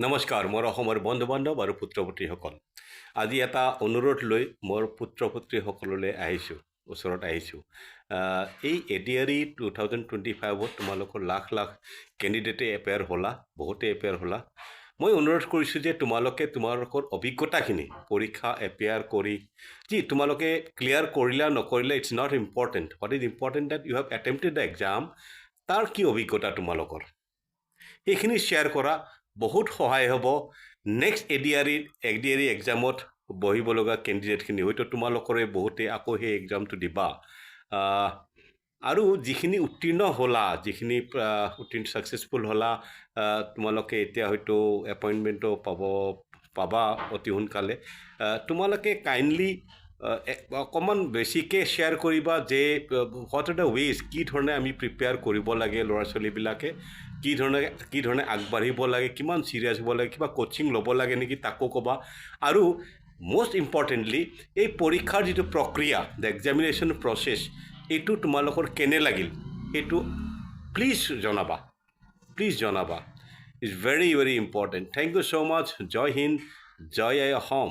নমস্কাৰ মোৰ অসমৰ বন্ধু বান্ধৱ আৰু পুত্ৰ পুত্ৰীসকল আজি এটা অনুৰোধ লৈ মোৰ পুত্ৰ পুত্ৰীসকললৈ ওচৰত আহিছোঁ এই এডিআৰই 2025ত তোমালোকৰ লাখ লাখ কেণ্ডিডেটে এপেয়াৰ হ'লা বহুতে এপেয়াৰ হ'লা মই অনুৰোধ কৰিছোঁ যে তোমালোকৰ অভিজ্ঞতাখিনি পৰীক্ষা এপেয়াৰ কৰি যি তোমালোকে ক্লিয়াৰ কৰিলা নকৰিলা it's not important what is important that you have attempted the exam তাৰ কি অভিজ্ঞতা তোমালোকৰ এইখিনি শ্বেয়াৰ কৰা বহুত সহায় হ'ব নেক্সট এডিআৰই এক্সামত বহিব লগা কেণ্ডিডেটখিনি হয়তো তোমালোকৰে বহুতে আকৌ সেই এক্সামটো দিবা আৰু যিখিনি উত্তীৰ্ণ হ'লা যিখিনি ছাকচেছফুল হ'লা তোমালোকে এতিয়া হয়তো এপইণ্টমেণ্টো পাবা অতি সোনকালে তোমালোকে কাইণ্ডলি অকণমান বেছিকৈ শ্বেয়াৰ কৰিবা যে হোৱাট আৰ দ্য ৱেজ কি ধৰণে আমি প্ৰিপেয়াৰ কৰিব লাগে ল'ৰা ছোৱালীবিলাকে কি ধৰণে আগবাঢ়িব লাগে কিমান চিৰিয়াছ হ'ব লাগে কিবা কোচিং ল'ব লাগে নেকি তাকো ক'বা আৰু most ইম্পৰ্টেণ্টলি এই পৰীক্ষাৰ যিটো প্ৰক্ৰিয়া দ্য এক্সামিনেশ্যন প্ৰচেছ এইটো তোমালোকৰ কেনে লাগিল এইটো প্লিজ জনাবা it's very very important thank you so' much জয় হিন্দ জয় আই অসম